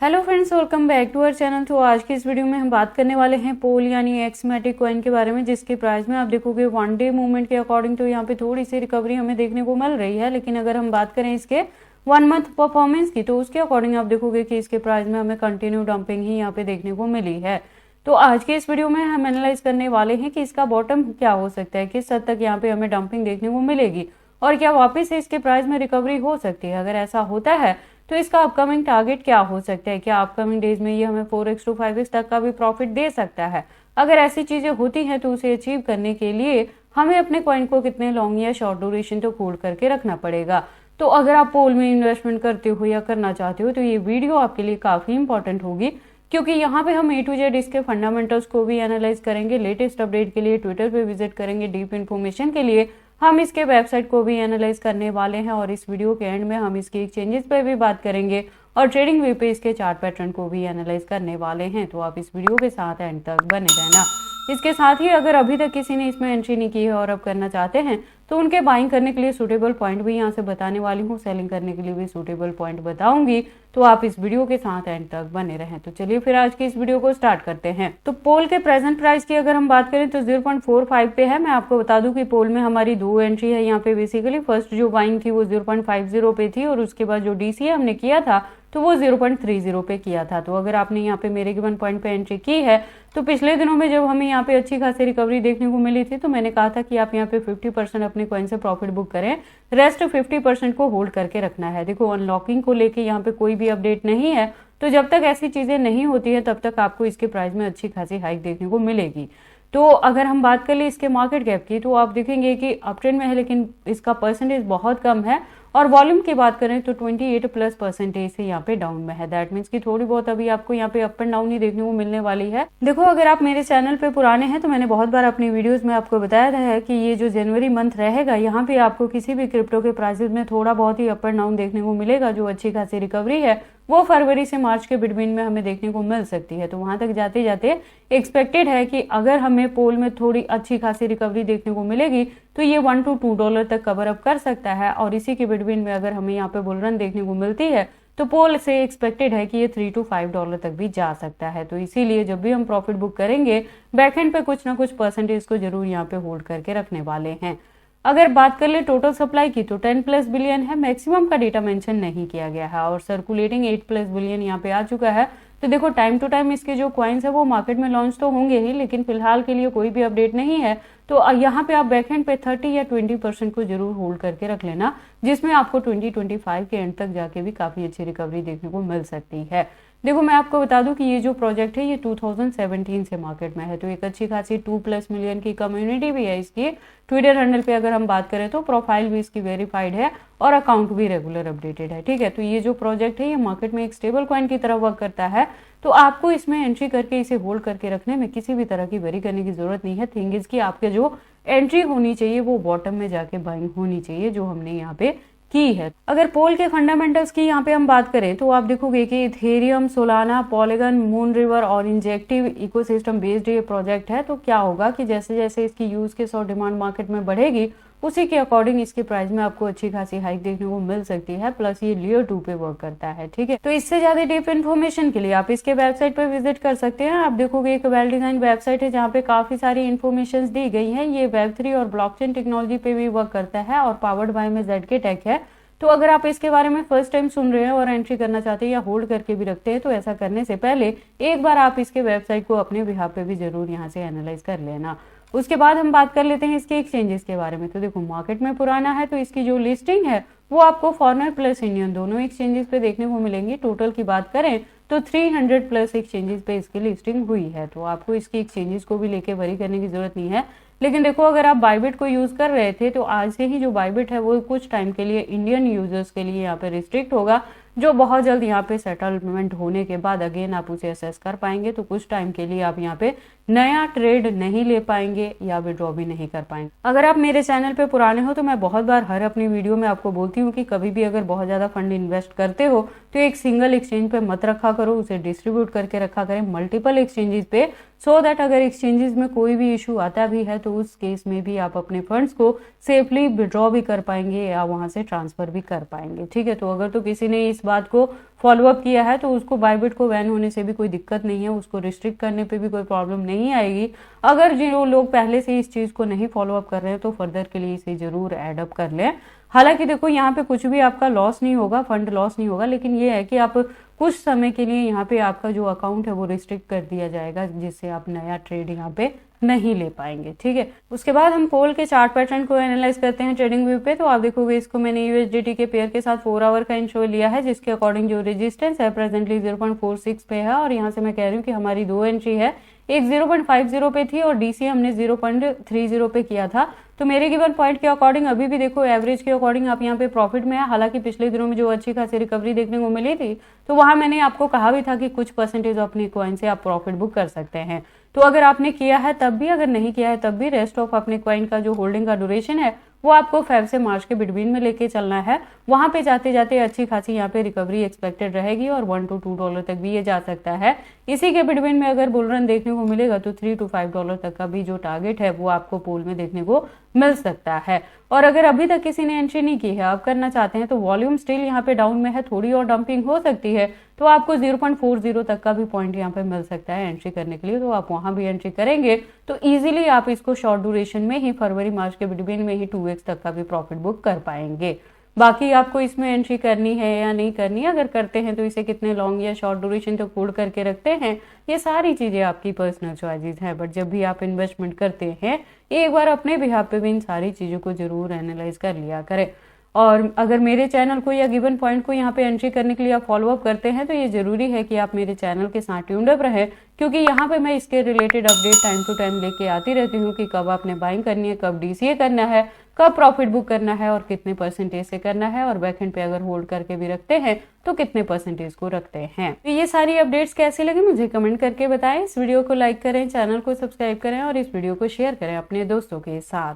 Hello friends, welcome back to our channel. तो आज की इस वीडियो में हम बात करने वाले हैं पोल यानी एक्समेटिक कॉइन के बारे में, जिसके प्राइस में आप देखोगे वन डे मूवमेंट के अकॉर्डिंग तो यहाँ पे थोड़ी सी रिकवरी हमें देखने को मिल रही है। लेकिन अगर हम बात करें इसके 1 मंथ परफॉर्मेंस की तो उसके अकॉर्डिंग आप देखोगे कि इसके प्राइस में हमें कंटिन्यू डंपिंग ही यहाँ पे देखने को मिली है। तो आज के इस वीडियो में हम एनालाइज करने वाले हैं कि इसका बॉटम क्या हो सकता है, किस हद तक यहाँ पे हमें डंपिंग देखने को मिलेगी और क्या वापस से इसके प्राइस में रिकवरी हो सकती है। अगर ऐसा होता है तो इसका अपकमिंग टारगेट क्या हो सकता है, क्या अपकमिंग डेज में ये हमें 4x to 5x तक का भी प्रॉफिट दे सकता है। अगर ऐसी चीजें होती हैं तो उसे अचीव करने के लिए हमें अपने कॉइन को कितने लॉन्ग या शॉर्ट ड्यूरेशन तो होल्ड करके रखना पड़ेगा। तो अगर आप पोल में इन्वेस्टमेंट करते हो या करना चाहते हो तो ये वीडियो आपके लिए काफी इंपॉर्टेंट होगी, क्योंकि यहाँ पे हम A to Z इसके फंडामेंटल्स को भी एनालाइज करेंगे। लेटेस्ट अपडेट के लिए ट्विटर पे विजिट करेंगे, डीप इन्फॉर्मेशन के लिए हम इसके वेबसाइट को भी एनालाइज करने वाले हैं और इस वीडियो के एंड में हम इसके एक्सचेंजेस पे भी बात करेंगे और ट्रेडिंग व्यू पे इसके चार्ट पैटर्न को भी एनालाइज करने वाले हैं। तो आप इस वीडियो के साथ एंड तक बने रहना। इसके साथ ही अगर अभी तक किसी ने इसमें एंट्री नहीं की है और अब करना चाहते हैं तो उनके बाइंग करने के लिए सूटेबल पॉइंट भी यहाँ से बताने वाली हूँ, सेलिंग करने के लिए भी सूटेबल पॉइंट बताऊंगी। तो आप इस वीडियो के साथ एंड तक बने रहें। तो चलिए फिर आज की इस वीडियो को स्टार्ट करते हैं। तो पोल के प्रेजेंट प्राइस की अगर हम बात करें तो 0.45 पे है। मैं आपको बता दूं कि पोल में हमारी दो एंट्री है यहाँ पे। बेसिकली फर्स्ट जो बाइंग थी वो 0.50 पे थी और उसके बाद जो डीसीए हमने किया था तो वो 0.30 पे किया था। तो अगर आपने यहाँ पे मेरे गिवन पॉइंट पे एंट्री की है तो पिछले दिनों में जब हमें यहाँ पे अच्छी खासी रिकवरी देखने को मिली थी तो मैंने कहा था कि आप यहाँ पे 50% अपने कॉइन से प्रॉफिट बुक करें, रेस्ट 50% को होल्ड करके रखना है। देखो, अनलॉकिंग को लेके यहाँ पे कोई भी अपडेट नहीं है, तो जब तक ऐसी चीजें नहीं होती है तब तक आपको इसके प्राइस में अच्छी खासी हाइक देखने को मिलेगी। तो अगर हम बात कर ले इसके मार्केट कैप की तो आप देखेंगे कि अप ट्रेंड में है, लेकिन इसका परसेंटेज बहुत कम है और वॉल्यूम की बात करें तो 28+% से यहाँ पे डाउन में है। दैट मीन्स कि थोड़ी बहुत अभी आपको यहाँ पे अप एंड डाउन ही देखने को मिलने वाली है। देखो, अगर आप मेरे चैनल पे पुराने हैं तो मैंने बहुत बार अपनी वीडियोस में आपको बताया है कि ये जो जनवरी मंथ रहेगा यहाँ पे आपको किसी भी क्रिप्टो के प्राइसेस में थोड़ा बहुत ही अप एंड डाउन देखने को मिलेगा। जो अच्छी खासी रिकवरी है वो फरवरी से मार्च के बिटवीन में हमें देखने को मिल सकती है। तो वहां तक जाते जाते एक्सपेक्टेड है कि अगर हमें पोल में थोड़ी अच्छी खासी रिकवरी देखने को मिलेगी तो ये $1 to $2 तक कवर अप कर सकता है और इसी के बिटवीन में अगर हमें यहाँ पे बुल रन देखने को मिलती है तो पोल से एक्सपेक्टेड है कि ये $3 to $5 तक भी जा सकता है। तो इसीलिए जब भी हम प्रॉफिट बुक करेंगे बैकएंड पे कुछ ना कुछ परसेंटेज को जरूर यहाँ पे होल्ड करके रखने वाले हैं। अगर बात कर ले टोटल सप्लाई की तो 10+ बिलियन है। मैक्सिमम का डेटा मेंशन नहीं किया गया है और सर्कुलेटिंग 8+ बिलियन यहाँ पे आ चुका है। तो देखो, टाइम टू टाइम इसके जो कॉइन्स है वो मार्केट में लॉन्च तो होंगे ही, लेकिन फिलहाल के लिए कोई भी अपडेट नहीं है। तो यहाँ पे आप बैकएंड पे 30 या 20% को जरूर होल्ड करके रख लेना, जिसमें आपको 2025 के एंड तक जाके भी काफी अच्छी रिकवरी देखने को मिल सकती है। देखो, मैं आपको बता दूं कि ये जो प्रोजेक्ट है ये 2017 से मार्केट में है, तो एक अच्छी खासी 2+ मिलियन की कम्युनिटी भी है इसकी। ट्विटर हैंडल पे अगर हम बात करें तो प्रोफाइल भी इसकी वेरीफाइड है और अकाउंट भी रेगुलर अपडेटेड है। ठीक है, तो ये जो प्रोजेक्ट है ये मार्केट में एक स्टेबल कॉइन की तरह वर्क करता है। तो आपको इसमें एंट्री करके इसे होल्ड करके रखने में किसी भी तरह की वरी करने की जरूरत नहीं है। थिंग इज की आपके जो एंट्री होनी चाहिए वो बॉटम में जाके बाइंग होनी चाहिए, जो हमने यहाँ पे की है। अगर पोल के फंडामेंटल्स की यहाँ पे हम बात करें तो आप देखोगे कि Ethereum, Solana, polygon, moon river और इंजेक्टिव इकोसिस्टम बेस्ड ये प्रोजेक्ट है। तो क्या होगा कि जैसे जैसे इसकी यूज केस और डिमांड मार्केट में बढ़ेगी उसी के अकॉर्डिंग इसके प्राइस में आपको अच्छी खासी हाइक देखने को मिल सकती है। प्लस ये लेयर 2 पे वर्क करता है। ठीक है, तो इससे ज्यादा डीप इन्फॉर्मेशन के लिए आप इसके वेबसाइट पे विजिट कर सकते हैं। आप देखोगे एक वेल डिजाइन वेबसाइट है जहाँ पे काफी सारी इन्फॉर्मेशन दी गई है। ये Web3 और ब्लॉकचेन टेक्नोलॉजी पे भी वर्क करता है और पावर्ड बाय में ZK टेक है। तो अगर आप इसके बारे में फर्स्ट टाइम सुन रहे हैं और एंट्री करना चाहते हैं या होल्ड करके भी रखते हैं तो ऐसा करने से पहले एक बार आप इसके वेबसाइट को अपने बिहाफ पे भी जरूर यहाँ से एनालाइज कर लेना। उसके बाद हम बात कर लेते हैं इसके एक्सचेंजेस के बारे में। तो देखो, मार्केट में पुराना है तो इसकी जो लिस्टिंग है वो आपको फॉरेनर प्लस इंडियन दोनों एक्सचेंजेस पे देखने को मिलेंगी। टोटल की बात करें तो 300+ एक्सचेंजेस पे इसकी लिस्टिंग हुई है। तो आपको इसकी एक्सचेंजेस को भी लेके वरी करने की जरूरत नहीं है। लेकिन देखो, अगर आप बाइबिट को यूज कर रहे थे तो आज से ही जो बाइबिट है वो कुछ टाइम के लिए इंडियन यूजर्स के लिए यहाँ पे रिस्ट्रिक्ट होगा, जो बहुत जल्द यहाँ पे सेटलमेंट होने के बाद अगेन आप उसे असेस कर पाएंगे। तो कुछ टाइम के लिए आप यहाँ पे नया ट्रेड नहीं ले पाएंगे या विड्रॉ भी नहीं कर पाएंगे। अगर आप मेरे चैनल पे पुराने हो तो मैं बहुत बार हर अपनी वीडियो में आपको बोलती हूँ कि कभी भी अगर बहुत ज्यादा फंड इन्वेस्ट करते हो तो एक सिंगल एक्सचेंज पे मत रखा करो, उसे डिस्ट्रीब्यूट करके रखा करें मल्टीपल एक्सचेंजेस पे, सो दैट अगर एक्सचेंजेस में कोई भी इशू आता भी है तो उस केस में भी आप अपने फंड्स को सेफली विड्रॉ भी कर पाएंगे या वहां से ट्रांसफर भी कर पाएंगे। ठीक है, तो अगर तो किसी ने इस बात को फॉलोअप किया है तो उसको बायबिट को बैन होने से भी कोई दिक्कत नहीं है, उसको रिस्ट्रिक्ट करने पे भी कोई प्रॉब्लम नहीं आएगी। अगर जो लोग पहले से इस चीज़ को नहीं फॉलोअप कर रहे हैं तो फर्दर के लिए इसे जरूर एडअप कर लें। हालांकि देखो यहाँ पे कुछ भी आपका लॉस नहीं होगा, फंड लॉस नहीं होगा, लेकिन ये है कि आप कुछ समय के लिए यहाँ पे आपका जो अकाउंट है वो रिस्ट्रिक्ट कर दिया जाएगा, जिससे आप नया ट्रेड यहाँ पे नहीं ले पाएंगे। ठीक है, उसके बाद हम पोल के चार्ट पैटर्न को एनालाइज करते हैं ट्रेडिंग व्यू पे। तो आप देखोगे इसको मैंने यूएसडीटी के पेयर के साथ 4 आवर का इंशो लिया है, जिसके अकॉर्डिंग जो रेजिस्टेंस है प्रेजेंटली 0.46 पे है, और यहाँ से मैं कह रही हूँ कि हमारी 2 एंट्री है, एक 0.50 पे थी और डीसी हमने 0.30 पे किया था। तो मेरे गिवन पॉइंट के अकॉर्डिंग अभी भी देखो एवरेज के अकॉर्डिंग आप यहाँ पे प्रॉफिट में है। हालांकि पिछले दिनों में जो अच्छी खासी रिकवरी देखने को मिली थी तो वहां मैंने आपको कहा भी था कि कुछ परसेंटेज अपने कॉइन से आप प्रॉफिट बुक कर सकते हैं। तो अगर आपने किया है तब भी, अगर नहीं किया है तब भी, रेस्ट ऑफ अपने कॉइन का जो होल्डिंग का ड्यूरेशन है वो आपको फेब से मार्च के बिटवीन में लेके चलना है। वहां पे जाते जाते अच्छी खासी यहाँ पे रिकवरी एक्सपेक्टेड रहेगी और $1 to $2 तक भी ये जा सकता है। इसी के बिटवीन में अगर बुल रन देखने को मिलेगा तो $3 to $5 तक का भी जो टारगेट है वो आपको पोल में देखने को मिल सकता है। और अगर अभी तक किसी ने एंट्री नहीं की है, आप करना चाहते हैं, तो वॉल्यूम स्टिल यहाँ पे डाउन में है, थोड़ी और डंपिंग हो सकती है, तो आपको 0.40 तक का भी पॉइंट यहाँ पे मिल सकता है एंट्री करने के लिए। तो आप वहां भी एंट्री करेंगे तो इजीली आप इसको शॉर्ट ड्यूरेशन में ही फरवरी मार्च के बिटवीन में ही 2x तक का भी प्रॉफिट बुक कर पाएंगे। बाकी आपको इसमें एंट्री करनी है या नहीं करनी है, अगर करते हैं तो इसे कितने लॉन्ग या शॉर्ट ड्यूरेशन तक होल्ड करके रखते हैं, ये सारी चीजें आपकी पर्सनल चॉइसेस है। बट जब भी आप इन्वेस्टमेंट करते हैं एक बार अपने बिहाफ पे भी इन सारी चीजों को जरूर एनालाइज कर लिया करें। और अगर मेरे चैनल को या गिवन पॉइंट को यहाँ पे एंट्री करने के लिए आप फॉलोअप करते हैं तो ये जरूरी है कि आप मेरे चैनल के साथ ट्यून्ड अप रहें, क्योंकि यहाँ पे मैं इसके related update time to time लेके आती रहती हूँ कि कब आपने बाइंग करनी है, कब डीसीए करना है, कब प्रॉफिट बुक करना है और कितने परसेंटेज से करना है, और बैकएंड पे अगर होल्ड करके भी रखते हैं तो कितने परसेंटेज को रखते हैं। तो ये सारी अपडेट्स कैसे लगे मुझे कमेंट करके बताएं। इस वीडियो को लाइक करें, चैनल को सब्सक्राइब करें और इस वीडियो को शेयर करें अपने दोस्तों के साथ।